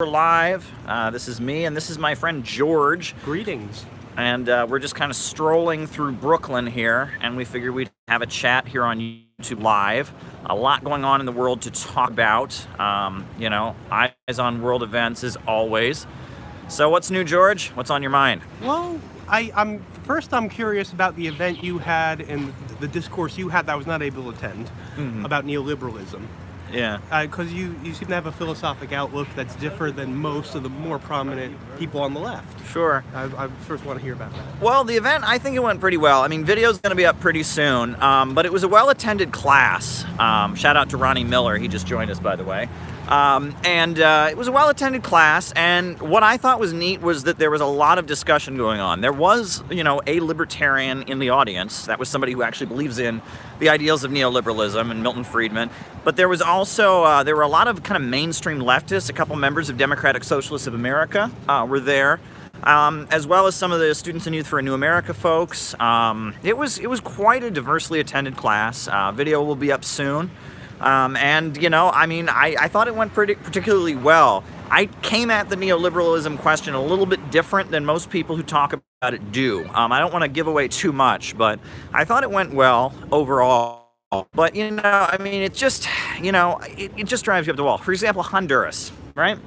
We're live. This is me, and this is my friend George. Greetings. And we're just kind of strolling through Brooklyn here, and we figured we'd have a chat here on YouTube Live. A lot going on in the world to talk about. Eyes on world events as always. So what's new, George? What's on your mind? Well, I'm curious about the event you had and the discourse you had that I was not able to attend about neoliberalism. Yeah. Because you seem to have a philosophic outlook that's different than most of the more prominent people on the left. Sure. I first want to hear about that. Well, the event, I think it went pretty well. I mean, video's going to be up pretty soon, but it was a well-attended class. Shout out to Ronnie Miller. He just joined us, by the way. It was a well-attended class, and what I thought was neat was that there was a lot of discussion going on. There was, a libertarian in the audience. That was somebody who actually believes in the ideals of neoliberalism and Milton Friedman. But there was also, there were a lot of kind of mainstream leftists. A couple members of Democratic Socialists of America were there, as well as some of the Students and Youth for a New America folks. It was quite a diversely attended class. Video will be up soon. I thought it went particularly well. I came at the neoliberalism question a little bit different than most people who talk about it do. I don't want to give away too much, but I thought it went well overall. But, it just drives you up the wall. For example, Honduras, right?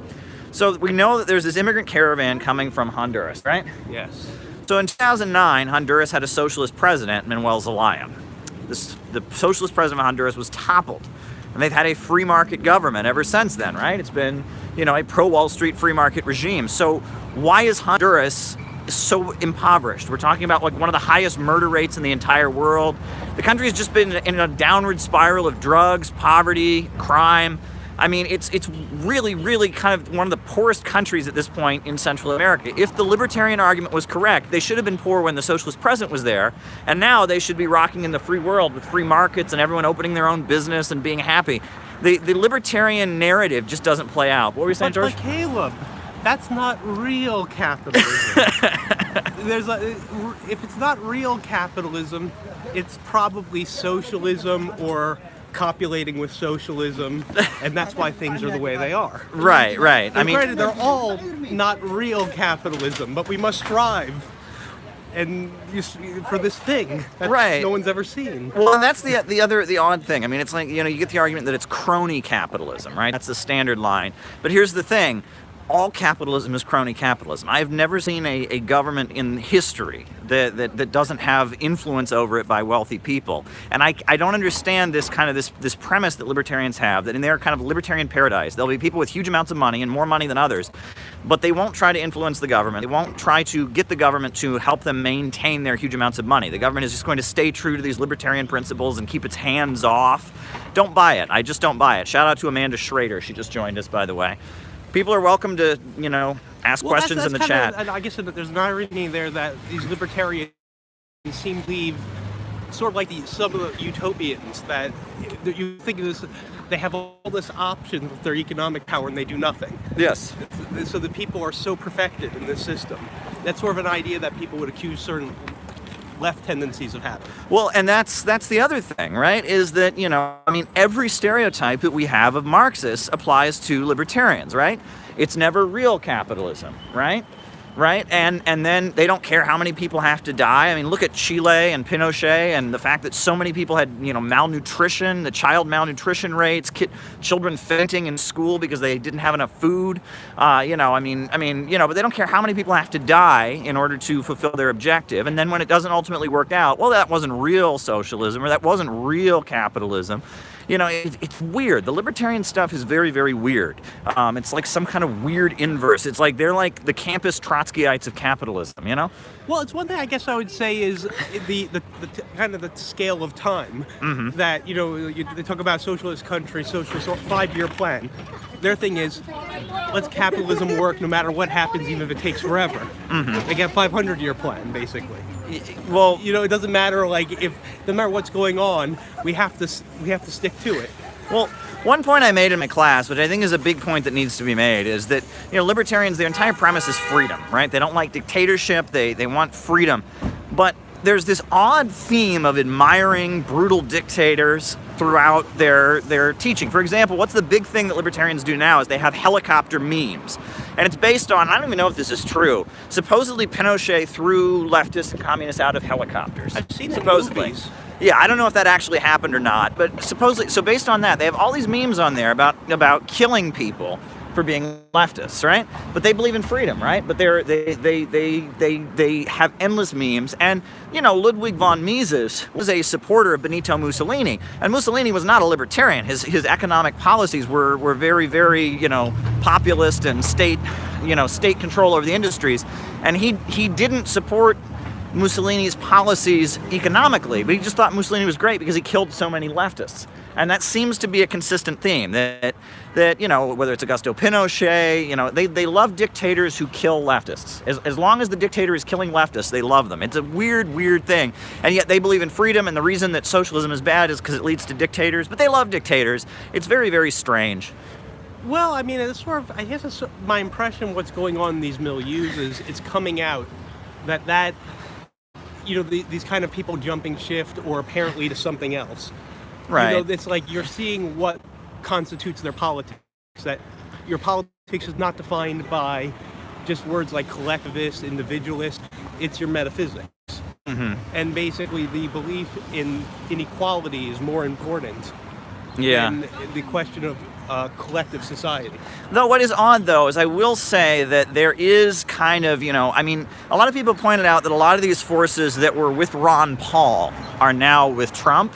So we know that there's this immigrant caravan coming from Honduras, right? Yes. So in 2009, Honduras had a socialist president, Manuel Zelaya. The socialist president of Honduras was toppled, and they've had a free market government ever since then, right? It's been, a pro-Wall Street free market regime. So why is Honduras so impoverished? We're talking about like one of the highest murder rates in the entire world. The country has just been in a downward spiral of drugs, poverty, crime. I mean, it's really, really kind of one of the poorest countries at this point in Central America. If the libertarian argument was correct, they should have been poor when the socialist president was there, and now they should be rocking in the free world with free markets and everyone opening their own business and being happy. The libertarian narrative just doesn't play out. What were you saying, George? But Caleb, that's not real capitalism. If it's not real capitalism, it's probably socialism or copulating with socialism, and that's why things are the way they are. Right. Granted, they're all not real capitalism, but we must strive for this thing that no one's ever seen. Well, and that's the odd thing. I mean, it's like, you get the argument that it's crony capitalism, right? That's the standard line. But here's the thing. All capitalism is crony capitalism. I have never seen a government in history that doesn't have influence over it by wealthy people. And I don't understand this kind of this premise that libertarians have, that in their kind of libertarian paradise, there'll be people with huge amounts of money and more money than others, but they won't try to influence the government. They won't try to get the government to help them maintain their huge amounts of money. The government is just going to stay true to these libertarian principles and keep its hands off. Don't buy it. I just don't buy it. Shout out to Amanda Schrader. She just joined us, by the way. People are welcome to, ask questions in the chat. I guess there's an irony there that these libertarians seem to believe, sort of like some of the utopians, that you think they have all this option with their economic power and they do nothing. Yes. So the people are so perfected in this system. That's sort of an idea that people would accuse certain left tendencies of having. Well, and that's the other thing, right? Is that, every stereotype that we have of Marxists applies to libertarians, right? It's never real capitalism, right? Right? And then they don't care how many people have to die. I mean, look at Chile and Pinochet and the fact that so many people had, malnutrition, the child malnutrition rates, children fainting in school because they didn't have enough food. But they don't care how many people have to die in order to fulfill their objective. And then when it doesn't ultimately work out, well, that wasn't real socialism or that wasn't real capitalism. It's weird. The libertarian stuff is very, very weird. It's like some kind of weird inverse. It's like they're like the campus Trotskyites of capitalism, Well, it's one thing I guess I would say is the kind of the scale of time that, they talk about socialist country, socialist 5-year plan. Their thing is, let's capitalism work no matter what happens, even if it takes forever. They get a 500-year plan, basically. Well, it doesn't matter, no matter what's going on, we have to stick to it. Well, one point I made in my class, which I think is a big point that needs to be made, is that, libertarians, their entire premise is freedom, right? They don't like dictatorship, they want freedom. But there's this odd theme of admiring brutal dictators throughout their teaching. For example, what's the big thing that libertarians do now is they have helicopter memes. And it's based on, I don't even know if this is true, supposedly Pinochet threw leftists and communists out of helicopters. I've seen supposedly. movies. Yeah, I don't know if that actually happened or not, but supposedly, so based on that, they have all these memes on there about killing people for being leftists, right? But they believe in freedom, right? But they have endless memes. And, you know, Ludwig von Mises was a supporter of Benito Mussolini. And Mussolini was not a libertarian. His economic policies were very, very, you know, populist and state control over the industries. And he didn't support Mussolini's policies economically, but he just thought Mussolini was great because he killed so many leftists. And that seems to be a consistent theme, that you know, whether it's Augusto Pinochet, you know, they love dictators who kill leftists. As long as the dictator is killing leftists, they love them. It's a weird thing. And yet they believe in freedom, and the reason that socialism is bad is because it leads to dictators, but they love dictators. It's very, very strange. Well, I mean, it's sort of, I guess it's my impression of what's going on in these milieus is it's coming out that you know, these kind of people jumping shift or apparently to something else. Right. You know, it's like you're seeing what constitutes their politics. That your politics is not defined by just words like collectivist, individualist. It's your metaphysics. Mm-hmm. And basically the belief in inequality is more important than the question of collective society. Though what is odd, though, is I will say that there is kind of, you know, I mean, a lot of people pointed out that a lot of these forces that were with Ron Paul are now with Trump.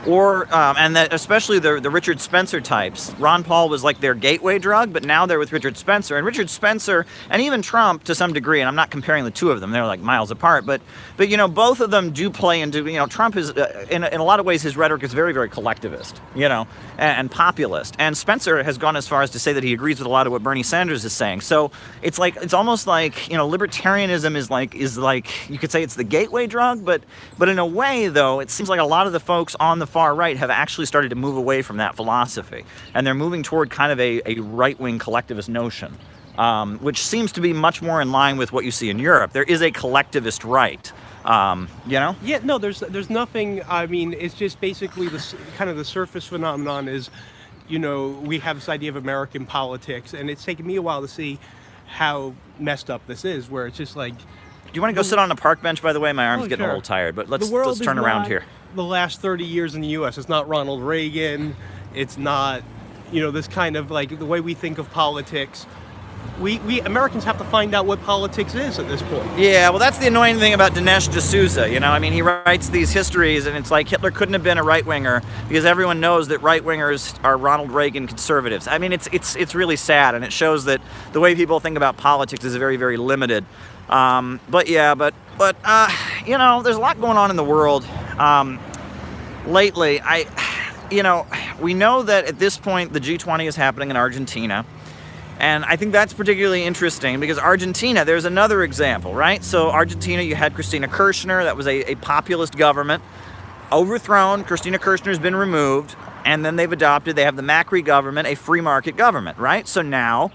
And that especially the Richard Spencer types. Ron Paul was like their gateway drug, but now they're with Richard Spencer. And Richard Spencer, and even Trump to some degree, and I'm not comparing the two of them, they're like miles apart, but you know, both of them do play into, you know, Trump is, in a lot of ways, his rhetoric is very, very collectivist, you know, and populist. And Spencer has gone as far as to say that he agrees with a lot of what Bernie Sanders is saying. So it's almost like, you know, libertarianism is like, you could say it's the gateway drug, but in a way, though, it seems like a lot of the folks on the far right have actually started to move away from that philosophy, and they're moving toward kind of a right-wing collectivist notion, which seems to be much more in line with what you see in Europe. There is a collectivist right, you know? Yeah, no, there's nothing. I mean, it's just basically the surface phenomenon is, you know, we have this idea of American politics, and it's taken me a while to see how messed up this is, where it's just like. Do you want to go sit on a park bench, by the way? My arm's getting sure. a little tired, but let's world turn is around not here. The last 30 years in the U.S. It's not Ronald Reagan. It's not, you know, this kind of like the way we think of politics. We Americans have to find out what politics is at this point. Yeah, well, that's the annoying thing about Dinesh D'Souza, you know? I mean, he writes these histories, and it's like Hitler couldn't have been a right-winger because everyone knows that right-wingers are Ronald Reagan conservatives. I mean, it's really sad, and it shows that the way people think about politics is very, very limited. But you know, there's a lot going on in the world. Lately, we know that at this point the G20 is happening in Argentina. And I think that's particularly interesting because Argentina, there's another example, right? So Argentina, you had Cristina Kirchner, that was a populist government, overthrown. Cristina Kirchner's been removed, and then they have the Macri government, a free market government, right? So now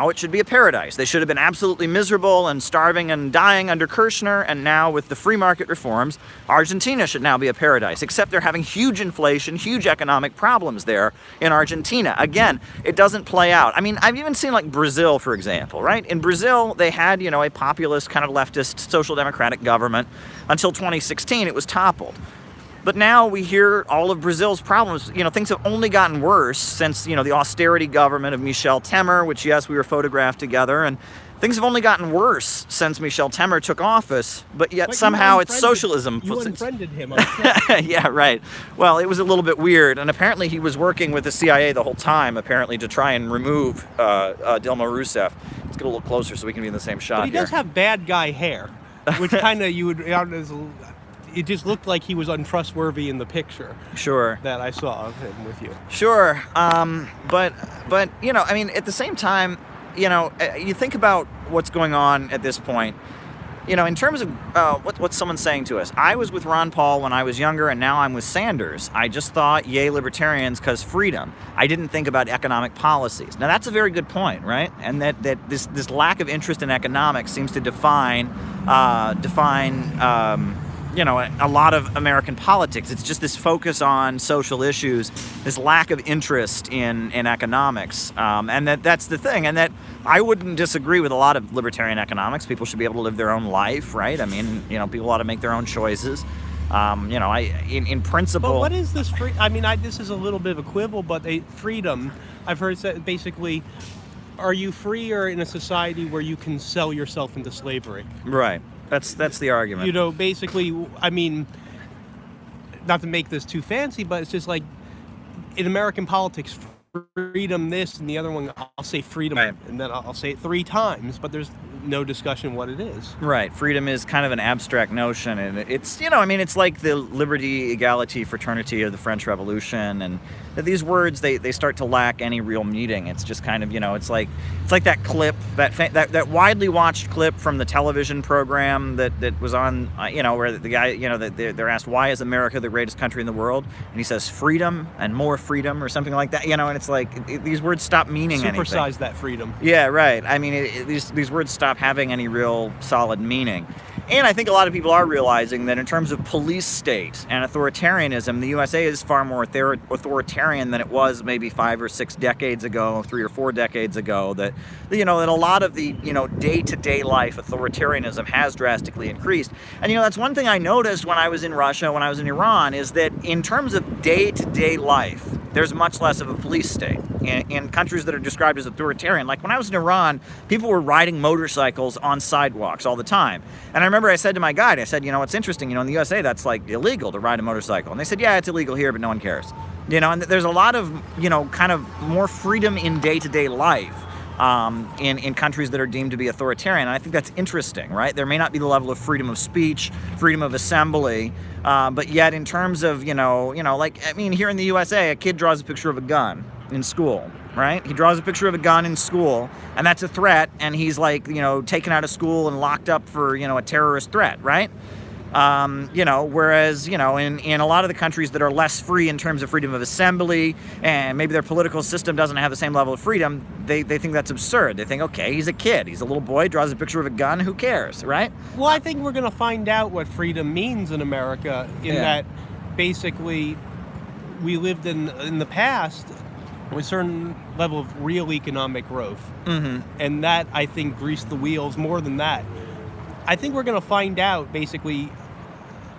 it should be a paradise. They should have been absolutely miserable and starving and dying under Kirchner, and now with the free market reforms, Argentina should now be a paradise, except they're having huge inflation, huge economic problems there in Argentina. Again, it doesn't play out. I mean, I've even seen like Brazil, for example, right? In Brazil, they had, you know, a populist kind of leftist social democratic government until 2016. It was toppled. But now we hear all of Brazil's problems. You know, things have only gotten worse since, you know, the austerity government of Michel Temer, which, yes, we were photographed together, and things have only gotten worse since Michel Temer took office, but yet somehow it's socialism. You unfriended him on Twitter. Yeah, right. Well, it was a little bit weird, and apparently he was working with the CIA the whole time, apparently, to try and remove Dilma Rousseff. Let's get a little closer so we can be in the same shot But he here. does have bad guy hair, which kind of it just looked like he was untrustworthy in the picture. Sure. That I saw of him with you. Sure. But you know, I mean, at the same time, you know, you think about what's going on at this point. You know, in terms of what's someone saying to us. I was with Ron Paul when I was younger, and now I'm with Sanders. I just thought, yay, libertarians, because freedom. I didn't think about economic policies. Now, that's a very good point, right? And that this lack of interest in economics seems to define a lot of American politics. It's just this focus on social issues, this lack of interest in economics, and that's the thing. And that I wouldn't disagree with a lot of libertarian economics. People should be able to live their own life, right? I mean, people ought to make their own choices. In principle. But what is this free? I mean, this is a little bit of a quibble, but freedom. I've heard that basically, are you freer in a society where you can sell yourself into slavery? Right. That's the argument. Basically, I mean, not to make this too fancy, but it's just like in American politics, freedom this and the other one, I'll say freedom, right, and then I'll say it 3 times, but there's no discussion what it is. Right. Freedom is kind of an abstract notion, and it's, it's like the liberty, equality, fraternity of the French Revolution, and these words, they start to lack any real meaning. It's just kind of, it's like that clip, that widely watched clip from the television program that was on, where the guy, they're asked, why is America the greatest country in the world? And he says, freedom and more freedom, or something like that, and it's like, these words stop meaning anything. Supersize that freedom. Yeah, right. I mean, these words stop having any real solid meaning. And I think a lot of people are realizing that in terms of police state and authoritarianism, the USA is far more authoritarian than it was maybe 5 or 6 decades ago, 3 or 4 decades ago, that a lot of the, day-to-day life authoritarianism has drastically increased. And, that's one thing I noticed when I was in Russia, when I was in Iran, is that in terms of day-to-day life, there's much less of a police state. In countries that are described as authoritarian, like when I was in Iran, people were riding motorcycles on sidewalks all the time. And I remember I said to my guide, I said, it's interesting, in the USA that's like illegal to ride a motorcycle. And they said, yeah, it's illegal here, but no one cares. And there's a lot of, kind of more freedom in day-to-day life in countries that are deemed to be authoritarian. And I think that's interesting, right? There may not be the level of freedom of speech, freedom of assembly, but yet in terms of, here in the USA, a kid draws a picture of a gun in school, right? He draws a picture of a gun in school, and that's a threat, and he's taken out of school and locked up for, a terrorist threat, right? Whereas, in a lot of the countries that are less free in terms of freedom of assembly, and maybe their political system doesn't have the same level of freedom, they think that's absurd. They think, okay, he's a kid, he's a little boy, draws a picture of a gun, who cares, right? Well, I think we're going to find out what freedom means in America, that basically we lived in the past with a certain level of real economic growth. Mm-hmm. And that, I think, greased the wheels. More than that, I think we're going to find out, basically,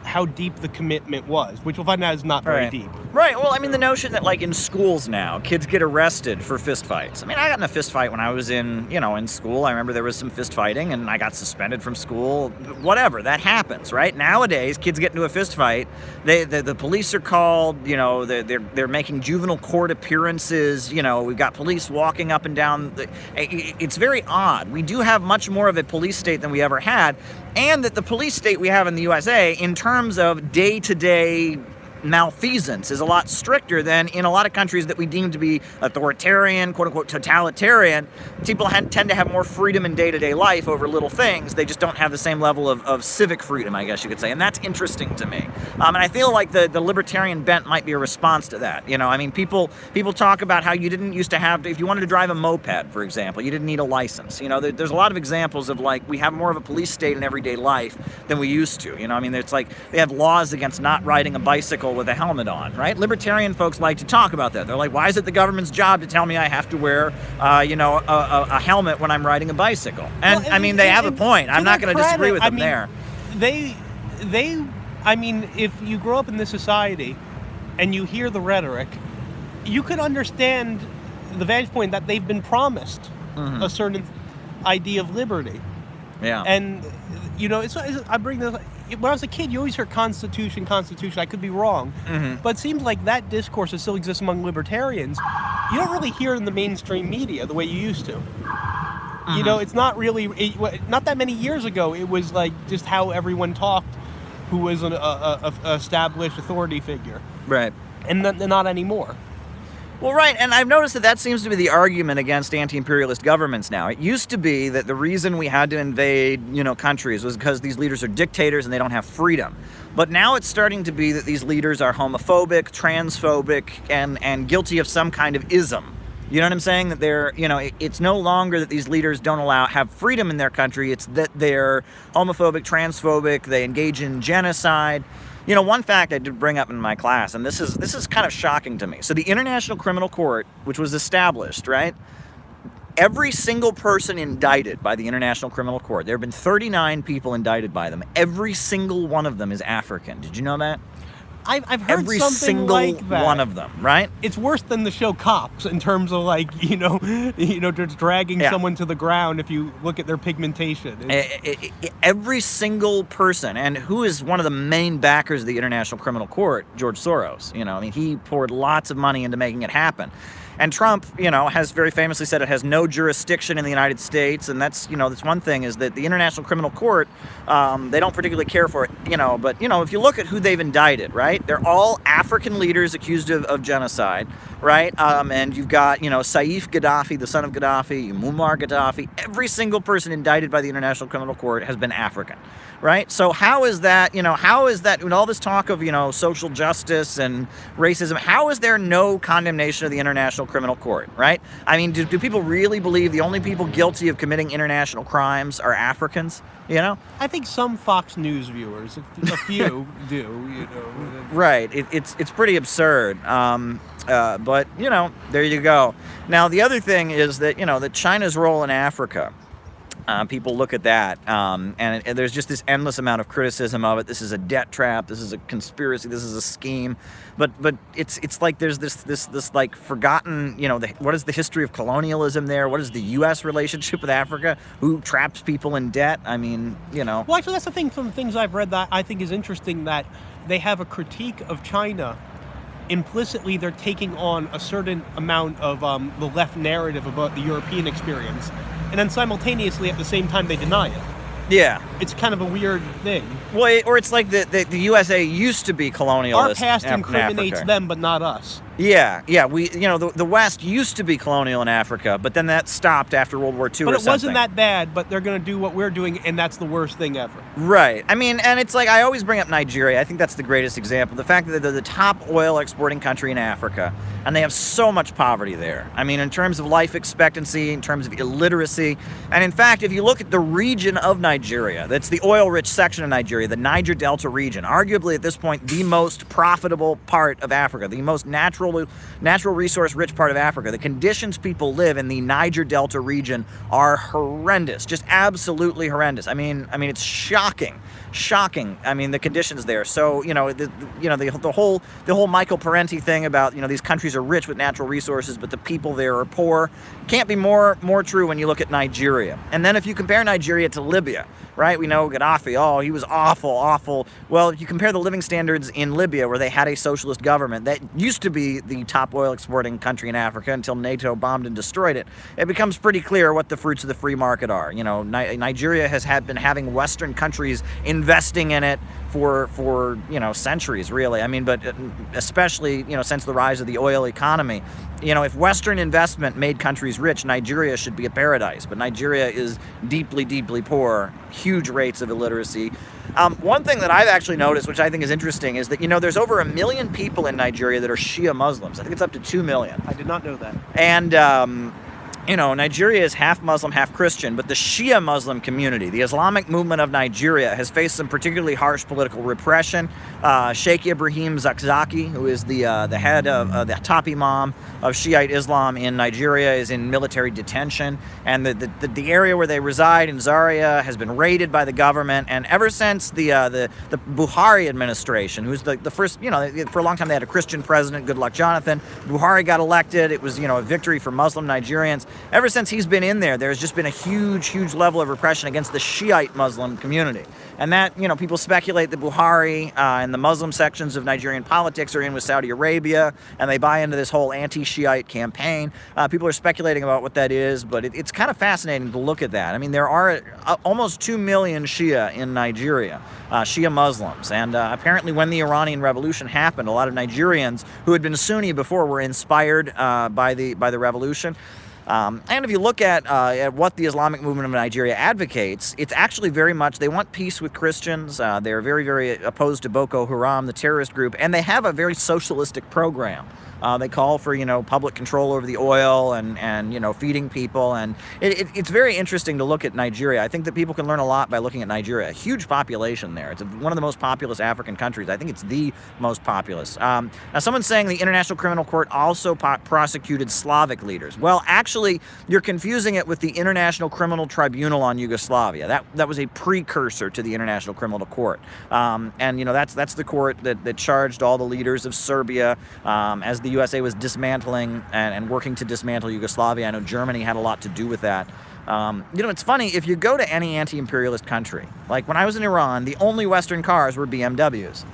how deep the commitment was, which we'll find out is not very deep. Right. Well, I mean, the notion that, in schools now, kids get arrested for fistfights. I mean, I got in a fistfight when I was in school. I remember there was some fist fighting, and I got suspended from school. Whatever, that happens, right? Nowadays, kids get into a fistfight. The police are called. They're making juvenile court appearances. We've got police walking up and down. It's very odd. We do have much more of a police state than we ever had, and that the police state we have in the USA, in terms of day-to-day malfeasance, is a lot stricter than in a lot of countries that we deem to be authoritarian, quote-unquote totalitarian. People tend to have more freedom in day-to-day life over little things. They just don't have the same level of civic freedom, I guess you could say, and that's interesting to me. And I feel like the libertarian bent might be a response to that. People talk about how you didn't used to have, if you wanted to drive a moped, for example, you didn't need a license. There's a lot of examples of, we have more of a police state in everyday life than we used to. It's like they have laws against not riding a bicycle with a helmet on, right? Libertarian folks like to talk about that. They're like, why is it the government's job to tell me I have to wear, a helmet when I'm riding a bicycle? And they have a point. I'm not going to disagree with them there. If you grow up in this society and you hear the rhetoric, you could understand the vantage point that they've been promised a certain idea of liberty. Yeah. And, I bring this. When I was a kid, you always heard Constitution. I could be wrong. Mm-hmm. But it seems like that discourse that still exists among libertarians, you don't really hear it in the mainstream media the way you used to. Mm-hmm. It's not really, not that many years ago, it was just how everyone talked who was an established authority figure. Right. And not anymore. Well, right, and I've noticed that seems to be the argument against anti-imperialist governments now. It used to be that the reason we had to invade, countries was because these leaders are dictators and they don't have freedom. But now it's starting to be that these leaders are homophobic, transphobic, and guilty of some kind of ism. You know what I'm saying? That they're, it's no longer that these leaders don't have freedom in their country. It's that they're homophobic, transphobic, they engage in genocide. One fact I did bring up in my class, and this is kind of shocking to me. So the International Criminal Court, which was established, right? Every single person indicted by the International Criminal Court, there have been 39 people indicted by them. Every single one of them is African. Did you know that? I've heard Every something single like that. one of them, right? It's worse than the show Cops in terms of just dragging someone to the ground if you look at their pigmentation. Every single person, and who is one of the main backers of the International Criminal Court, George Soros. He poured lots of money into making it happen. And Trump, has very famously said it has no jurisdiction in the United States, and that's one thing, is that the International Criminal Court, they don't particularly care for it, but, if you look at who they've indicted, right, they're all African leaders accused of genocide, right, and you've got, Saif Gaddafi, the son of Gaddafi, Muammar Gaddafi, every single person indicted by the International Criminal Court has been African, right? So how is that, with all this talk of, social justice and racism, how is there no condemnation of the International Criminal Court, right? I mean, do people really believe the only people guilty of committing international crimes are Africans, I think some Fox News viewers, a few do, Right. It's pretty absurd. But, there you go. Now, the other thing is that, that China's role in Africa, people look at that, and there's just this endless amount of criticism of it. This is a debt trap. This is a conspiracy. This is a scheme. But it's like there's this like forgotten, what is the history of colonialism there? What is the U.S. relationship with Africa? Who traps people in debt? I mean, Well, actually, that's the thing. From things I've read that I think is interesting, that they have a critique of China. Implicitly, they're taking on a certain amount of the left narrative about the European experience. And then simultaneously, at the same time, they deny it. Yeah. It's kind of a weird thing. Well, or it's like the USA used to be colonialist. Our past in incriminates Africa. them, but not us. Yeah. We, the West used to be colonial in Africa, but then that stopped after World War II or something. But it wasn't that bad, but they're going to do what we're doing, and that's the worst thing ever. Right. I mean, and it's like, I always bring up Nigeria. I think that's the greatest example. The fact that they're the top oil exporting country in Africa, and they have so much poverty there. I mean, in terms of life expectancy, in terms of illiteracy. And in fact, if you look at the region of Nigeria, that's the oil-rich section of Nigeria, the Niger Delta region, arguably at this point, the most profitable part of Africa, the most natural resource-rich part of Africa. The conditions people live in the Niger Delta region are horrendous, just absolutely horrendous. I mean, it's shocking. I mean, the conditions there. So, the whole Michael Parenti thing about, these countries are rich with natural resources, but the people there are poor, can't be more true when you look at Nigeria. And then if you compare Nigeria to Libya, right? We know Gaddafi, he was awful. Well, if you compare the living standards in Libya, where they had a socialist government that used to be the top oil exporting country in Africa until NATO bombed and destroyed it, it becomes pretty clear what the fruits of the free market are. Nigeria has been having Western countries investing in it for centuries, really. I mean, but especially, since the rise of the oil economy. If Western investment made countries rich, Nigeria should be a paradise. But Nigeria is deeply, deeply poor, huge rates of illiteracy. One thing that I've actually noticed, which I think is interesting, is that, there's over 1 million people in Nigeria that are Shia Muslims. I think it's up to 2 million. I did not know that. And, Nigeria is half Muslim, half Christian, but the Shia Muslim community, the Islamic movement of Nigeria, has faced some particularly harsh political repression. Sheikh Ibrahim Zakzaki, who is the head of the top imam of Shiite Islam in Nigeria, is in military detention, and the area where they reside in Zaria has been raided by the government. And ever since the Buhari administration, who's the first, for a long time they had a Christian president, good luck Jonathan. Buhari got elected. It was a victory for Muslim Nigerians. Ever since he's been in there's just been a huge level of repression against the Shiite Muslim community. And that, people speculate that Buhari and the Muslim sections of Nigerian politics are in with Saudi Arabia, and they buy into this whole anti-Shiite campaign. People are speculating about what that is, but it's kind of fascinating to look at that. I mean, there are almost 2 million Shia in Nigeria, Shia Muslims. And apparently when the Iranian Revolution happened, a lot of Nigerians who had been Sunni before were inspired by the revolution. And if you look at what the Islamic movement of Nigeria advocates, it's actually very much, they want peace with Christians. They're very, very opposed to Boko Haram, the terrorist group, and they have a very socialistic program. They call for, public control over the oil and feeding people. And it's very interesting to look at Nigeria. I think that people can learn a lot by looking at Nigeria. A huge population there. It's one of the most populous African countries. I think it's the most populous. Now, someone's saying the International Criminal Court also prosecuted Slavic leaders. Well, actually, you're confusing it with the International Criminal Tribunal on Yugoslavia. That was a precursor to the International Criminal Court. And that's the court that charged all the leaders of Serbia as the USA was dismantling and working to dismantle Yugoslavia. I know Germany had a lot to do with that. It's funny, if you go to any anti-imperialist country, like when I was in Iran, the only Western cars were BMWs.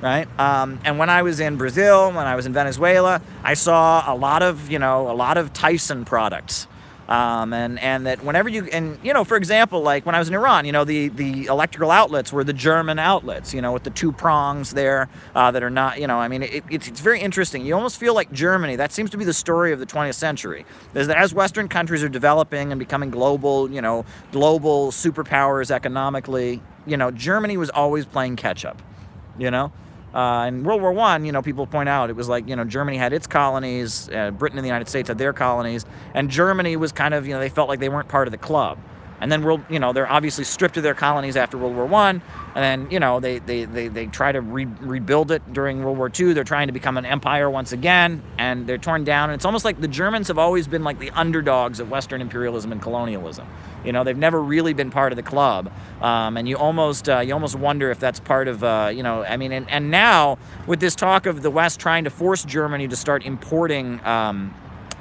Right? And when I was in Brazil, when I was in Venezuela, I saw a lot of Tyson products. And that whenever for example, like when I was in Iran, the electrical outlets were the German outlets, with the two prongs there, that are not, it's very interesting. You almost feel like Germany, that seems to be the story of the 20th century, is that as Western countries are developing and becoming global superpowers economically, Germany was always playing catch up, In World War I, people point out it was like, Germany had its colonies, Britain and the United States had their colonies, and Germany was kind of, they felt like they weren't part of the club. And then they're obviously stripped of their colonies after World War I, and then they try to rebuild it during World War II. They're trying to become an empire once again, and they're torn down. And it's almost like the Germans have always been like the underdogs of Western imperialism and colonialism. They've never really been part of the club, and you almost wonder if that's part of and now with this talk of the West trying to force Germany to start importing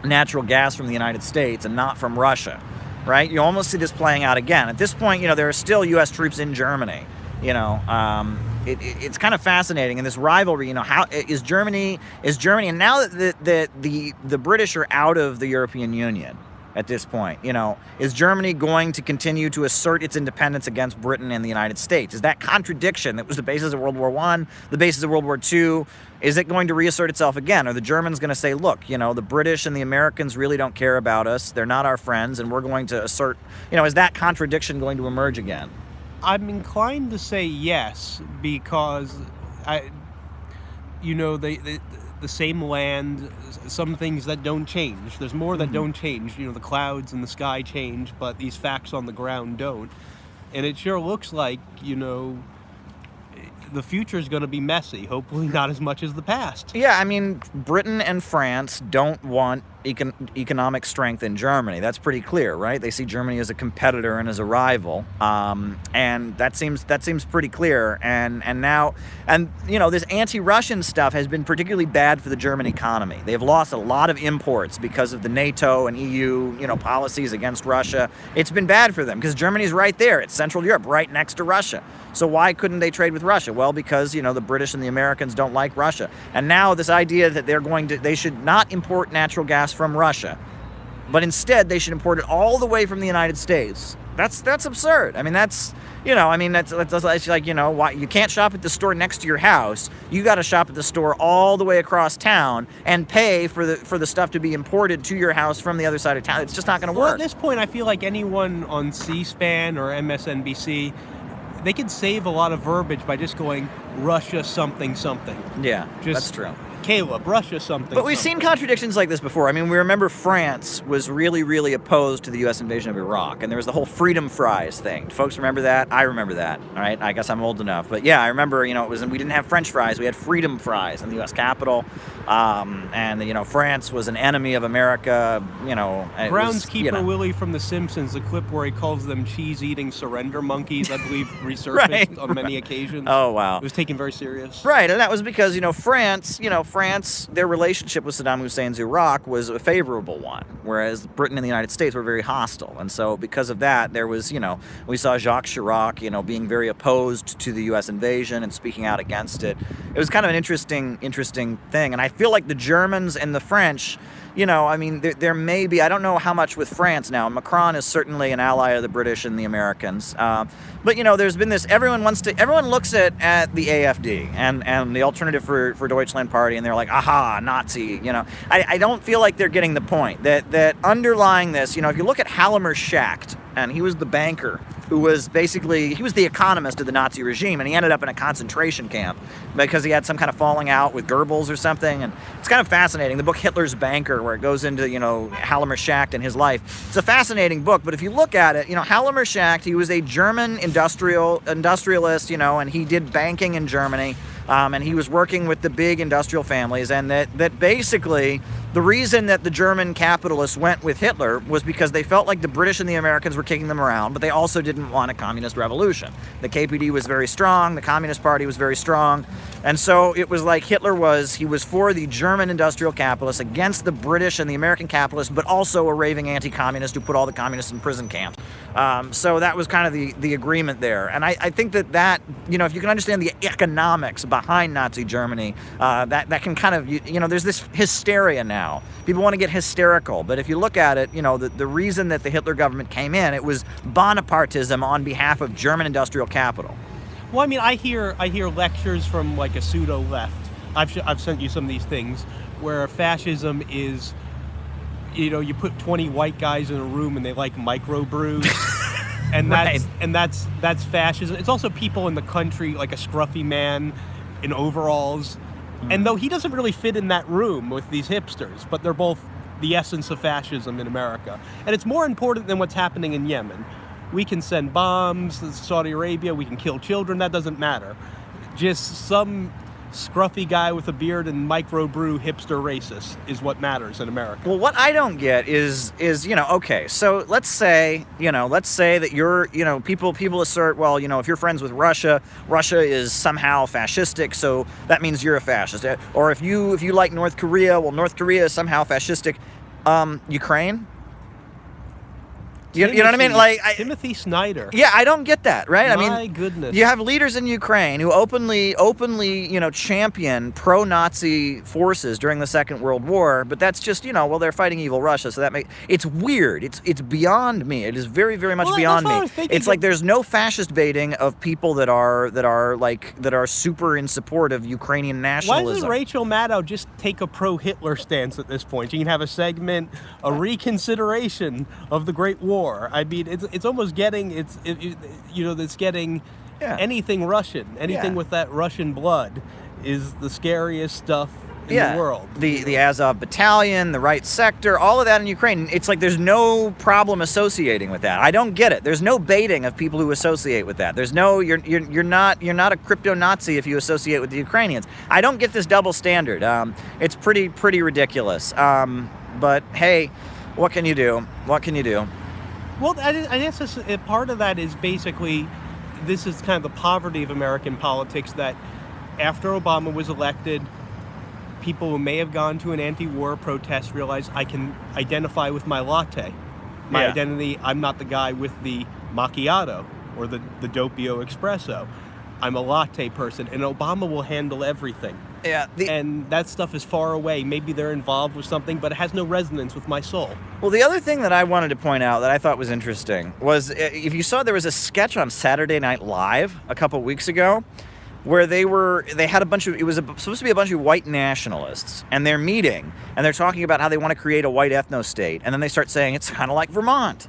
natural gas from the United States and not from Russia. Right? You almost see this playing out again. At this point, there are still U.S. troops in Germany. It's kind of fascinating. And this rivalry, how is Germany, and now that the British are out of the European Union at this point, is Germany going to continue to assert its independence against Britain and the United States? Is that contradiction that was the basis of World War I, the basis of World War II, is it going to reassert itself again? Are the Germans going to say, look, the British and the Americans really don't care about us, they're not our friends, and we're going to assert, is that contradiction going to emerge again? I'm inclined to say yes, because the same land, some things that don't change. There's more that don't change. The clouds and the sky change, but these facts on the ground don't. And it sure looks like, the future is going to be messy. Hopefully not as much as the past. Yeah, Britain and France don't want economic strength in Germany. That's pretty clear, right? They see Germany as a competitor and as a rival, and that seems pretty clear. And now this anti-Russian stuff has been particularly bad for the German economy. They've lost a lot of imports because of the NATO and EU policies against Russia. It's been bad for them because Germany's right there. It's Central Europe, right next to Russia. So why couldn't they trade with Russia? Well, because the British and the Americans don't like Russia. And now this idea that they should not import natural gas from Russia, but instead they should import it all the way from the United States. That's absurd. That's like, why you can't shop at the store next to your house. You got to shop at the store all the way across town and pay for the stuff to be imported to your house from the other side of town. It's just not going to work. Well, at this point, I feel like anyone on C-SPAN or MSNBC, they could save a lot of verbiage by just going Russia something something. Yeah, that's true. Caleb, Russia something. But we've seen contradictions like this before. We remember France was really, really opposed to the U.S. invasion of Iraq, and there was the whole freedom fries thing. Do folks remember that? I remember that. All right, I guess I'm old enough. But yeah, I remember. We didn't have French fries; we had freedom fries in the U.S. Capitol. And France was an enemy of America. Groundskeeper Willie from The Simpsons, the clip where he calls them cheese-eating surrender monkeys, I believe, resurfaced on many occasions. Oh wow, it was taken very serious. Right, and that was because France, their relationship with Saddam Hussein's Iraq was a favorable one, whereas Britain and the United States were very hostile. And so because of that, there was, we saw Jacques Chirac, being very opposed to the U.S. invasion and speaking out against it. It was kind of an interesting thing. And I feel like the Germans and the French, there may be, I don't know how much with France now. Macron is certainly an ally of the British and the Americans. But, there's been this, everyone looks at the AfD and the Alternative for Deutschland party, and they're like, aha, Nazi, I don't feel like they're getting the point that underlying this, if you look at Hallemer Schacht, and he was the banker who was basically, he was the economist of the Nazi regime, and he ended up in a concentration camp because he had some kind of falling out with Goebbels or something, and it's kind of fascinating. The book Hitler's Banker, where it goes into, Hallemer Schacht and his life. It's a fascinating book, but if you look at it, Hallemer Schacht, he was a German industrialist, and he did banking in Germany. And he was working with the big industrial families, and that basically the reason that the German capitalists went with Hitler was because they felt like the British and the Americans were kicking them around, but they also didn't want a communist revolution. The KPD was very strong, the Communist Party was very strong, and so it was like he was for the German industrial capitalists against the British and the American capitalists, but also a raving anti-communist who put all the communists in prison camps. So that was kind of the agreement there. And I think that if you can understand the economics behind Nazi Germany, that can kind of, there's this hysteria now. People want to get hysterical. But if you look at it, the reason that the Hitler government came in, it was Bonapartism on behalf of German industrial capital. Well, I mean, I hear lectures from like a pseudo left. I've sent you some of these things where fascism is, you put 20 white guys in a room and they like microbrews. And that's fascism. It's also people in the country, like a scruffy man in overalls. And though he doesn't really fit in that room with these hipsters, but they're both the essence of fascism in America. And it's more important than what's happening in Yemen. We can send bombs to Saudi Arabia, we can kill children, that doesn't matter. Just some scruffy guy with a beard and microbrew hipster racist is what matters in America. Well, what I don't get is okay, so let's say that you're, people assert, well, if you're friends with Russia is somehow fascistic, so that means you're a fascist. Or if you like North Korea, well, North Korea is somehow fascistic. Ukraine? You know what I mean? Like Timothy Snyder. Yeah, I don't get that, right? My goodness. You have leaders in Ukraine who openly, champion pro-Nazi forces during the Second World War, but that's just, they're fighting evil Russia, so it's weird. It's beyond me. It is very, very much beyond me. It's like there's no fascist baiting of people that are super in support of Ukrainian nationalism. Why doesn't Rachel Maddow just take a pro-Hitler stance at this point? You can have a segment, a reconsideration of the Great War. I mean, it's almost getting anything Russian, anything with that Russian blood is the scariest stuff in the world. The Azov Battalion, the right sector, all of that in Ukraine. It's like there's no problem associating with that. I don't get it. There's no baiting of people who associate with that. There's no you're not a crypto Nazi if you associate with the Ukrainians. I don't get this double standard. It's pretty ridiculous. But hey, what can you do? Well, I guess part of that is basically, this is kind of the poverty of American politics, that after Obama was elected, people who may have gone to an anti-war protest realized I can identify with my latte. My identity, I'm not the guy with the macchiato or the doppio espresso. I'm a latte person, and Obama will handle everything. Yeah, and that stuff is far away. Maybe they're involved with something, but it has no resonance with my soul. Well, the other thing that I wanted to point out that I thought was interesting was, if you saw, there was a sketch on Saturday Night Live a couple weeks ago where they had a bunch of, supposed to be a bunch of white nationalists, and they're meeting, and they're talking about how they want to create a white ethno-state, and then they start saying it's kind of like Vermont.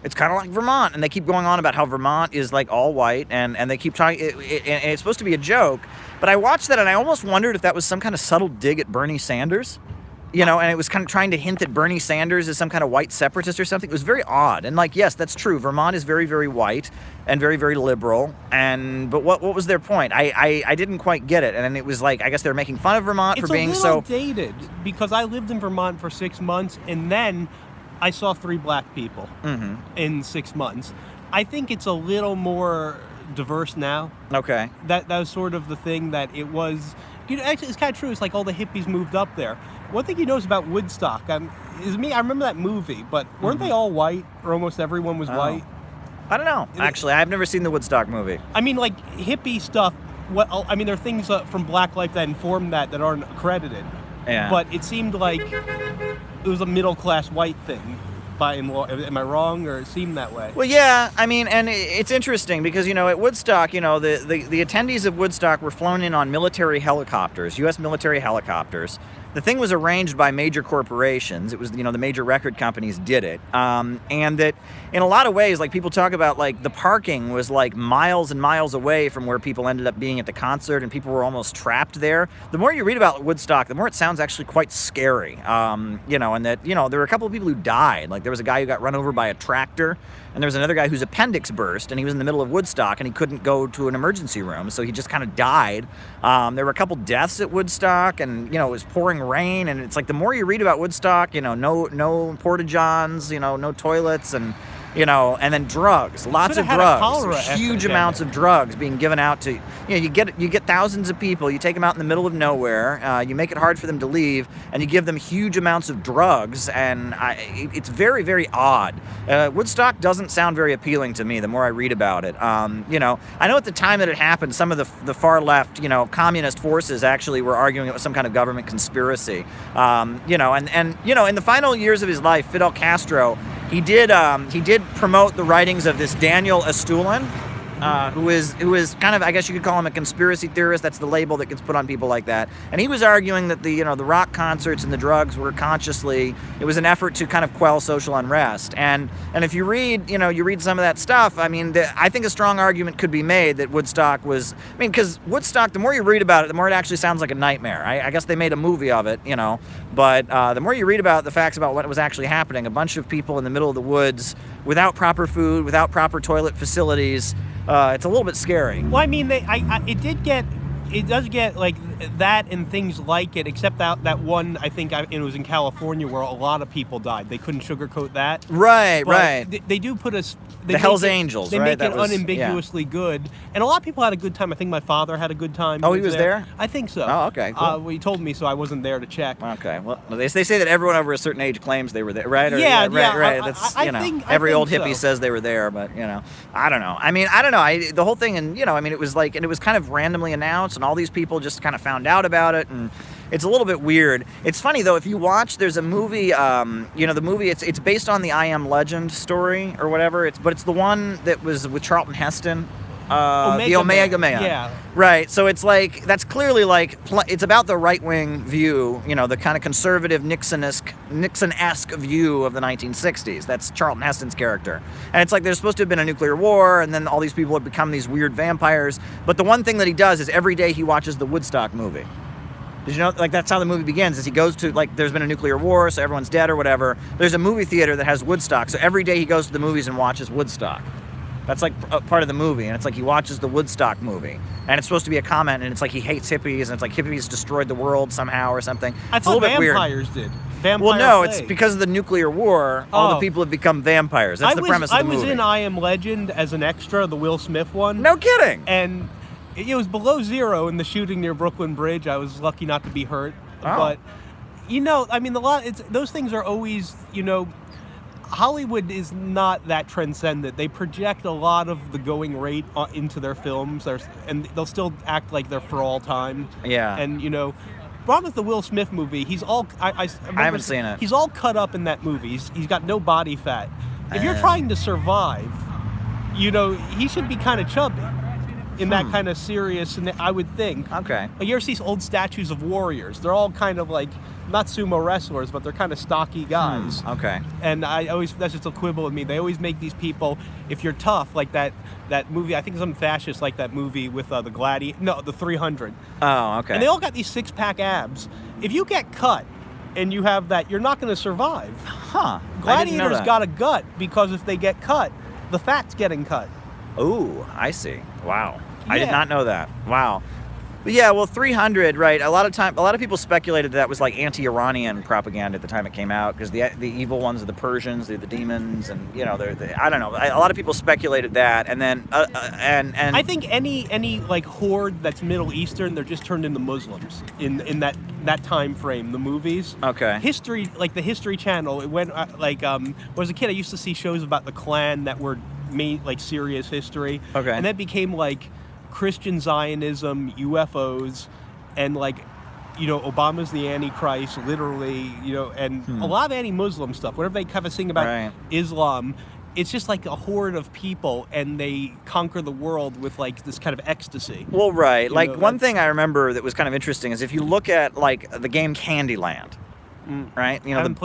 It's kind of like Vermont, and they keep going on about how Vermont is like all white, and they keep talking, and it's supposed to be a joke, but I watched that and I almost wondered if that was some kind of subtle dig at Bernie Sanders, and it was kind of trying to hint that Bernie Sanders is some kind of white separatist or something. It was very odd, and yes, that's true. Vermont is very, very white and very, very liberal, but what was their point? I didn't quite get it, and it was like, I guess they were making fun of Vermont for being so... It's a little dated, because I lived in Vermont for 6 months, and then I saw 3 black people in 6 months. I think it's a little more diverse now. Okay. That was sort of the thing that it was. Actually, it's kind of true. It's like all the hippies moved up there. One thing you notice about Woodstock is me. I remember that movie, but weren't they all white, or almost everyone was white? I don't know. Actually, I've never seen the Woodstock movie. I mean, like hippie stuff. There are things from Black Life that inform that aren't accredited. Yeah. But it seemed like it was a middle-class white thing. Am I wrong, or it seemed that way? Well, yeah, I mean, and it's interesting because, at Woodstock, the attendees of Woodstock were flown in on military helicopters, U.S. military helicopters. the thing was arranged by major corporations. It was, the major record companies did it. And that in a lot of ways, like people talk about, like the parking was like miles and miles away from where people ended up being at the concert, and people were almost trapped there. The more you read about Woodstock, the more it sounds actually quite scary. And that, there were a couple of people who died. Like there was a guy who got run over by a tractor, and there was another guy whose appendix burst, and he was in the middle of Woodstock, and he couldn't go to an emergency room, so he just kind of died. There were a couple deaths at Woodstock, and, it was pouring rain, and it's like the more you read about Woodstock, no porta-johns, no toilets, and then drugs, lots of drugs, huge amounts of drugs being given out to, you get thousands of people, you take them out in the middle of nowhere, you make it hard for them to leave, and you give them huge amounts of drugs, and it's very, very odd. Woodstock doesn't sound very appealing to me the more I read about it. I know at the time that it happened, some of the far left, communist forces actually were arguing it was some kind of government conspiracy. And in the final years of his life, Fidel Castro, he did promote the writings of this Daniel Estulin, who is kind of, I guess you could call him a conspiracy theorist. That's the label that gets put on people like that. And he was arguing that the rock concerts and the drugs were it was an effort to kind of quell social unrest. And if you read, you read some of that stuff, I mean, I think a strong argument could be made that Woodstock was, because Woodstock, the more you read about it, the more it actually sounds like a nightmare. I guess they made a movie of it, but the more you read about the facts about what was actually happening, a bunch of people in the middle of the woods without proper food, without proper toilet facilities, it's a little bit scary. Well, I mean, it does get like that and things like it, except that one, I think it was in California where a lot of people died. They couldn't sugarcoat that. Right, but right. They do put us... The Hells Angels, they right? make it unambiguously good. And a lot of people had a good time. I think my father had a good time. Oh, he was there? I think so. Oh, okay, cool. Well, he told me, so I wasn't there to check. Okay, well, they say that everyone over a certain age claims they were there, right? Yeah. Right. That's, every old hippie so. says they were there, but, I don't know. I mean, I don't know. The whole thing, and, it was like, and it was kind of randomly announced, and all these people just kind of found out about it, and it's a little bit weird. It's funny, though, if you watch, there's a movie, the movie, it's based on the I Am Legend story or whatever, but it's the one that was with Charlton Heston. The Omega Man. Yeah. Right. So it's like, that's clearly like, it's about the right-wing view, the kind of conservative Nixon-esque view of the 1960s. That's Charlton Heston's character. And it's like there's supposed to have been a nuclear war, and then all these people have become these weird vampires. But the one thing that he does is every day he watches the Woodstock movie. Did you know, like, that's how the movie begins, is he goes to, like, there's been a nuclear war, so everyone's dead or whatever. There's a movie theater that has Woodstock, so every day he goes to the movies and watches Woodstock. That's like a part of the movie, and it's like he watches the Woodstock movie, and it's supposed to be a comment, and it's like he hates hippies, and it's like hippies destroyed the world somehow or something. I thought vampires did. Well, no, it's because of the nuclear war, all the people have become vampires. That's the premise of the movie. I was in I Am Legend as an extra, the Will Smith one. No kidding! And it was below zero in the shooting near Brooklyn Bridge. I was lucky not to be hurt. Oh. But, I mean, those things are always, Hollywood is not that transcendent. They project a lot of the going rate into their films, and they'll still act like they're for all time. Yeah. And, problem with the Will Smith movie, he's all... I haven't seen it. He's all cut up in that movie. He's got no body fat. If you're trying to survive, he should be kind of chubby in that kind of serious, and I would think. Okay. Like, you ever see old statues of warriors? They're all kind of like, not sumo wrestlers, but they're kind of stocky guys. Okay. And that's just a quibble with me. They always make these people, if you're tough, like that movie, I think some fascists like that movie with the 300. Oh, okay. And they all got these six-pack abs. If you get cut and you have that, you're not going to survive. Huh. Gladiators got a gut because if they get cut, the fat's getting cut. Ooh, I see. Wow. Yeah. I did not know that. Wow. But yeah, well, 300, right? A lot of people speculated that was like anti-Iranian propaganda at the time it came out, because the evil ones are the Persians, they're the demons, and I don't know. A lot of people speculated that, and then and I think any like horde that's Middle Eastern, they're just turned into Muslims in that time frame. The movies, okay, history, like the History Channel. It went when I was a kid, I used to see shows about the Klan that were made like serious history, okay, and that became like Christian Zionism, UFOs, and like, Obama's the Antichrist, literally, and a lot of anti-Muslim stuff. Whenever they have a thing about Islam, it's just like a horde of people, and they conquer the world with like this kind of ecstasy. Well, right. You Like know, one that's- thing I remember that was kind of interesting is if you look at like the game Candyland, right? You know, I haven't the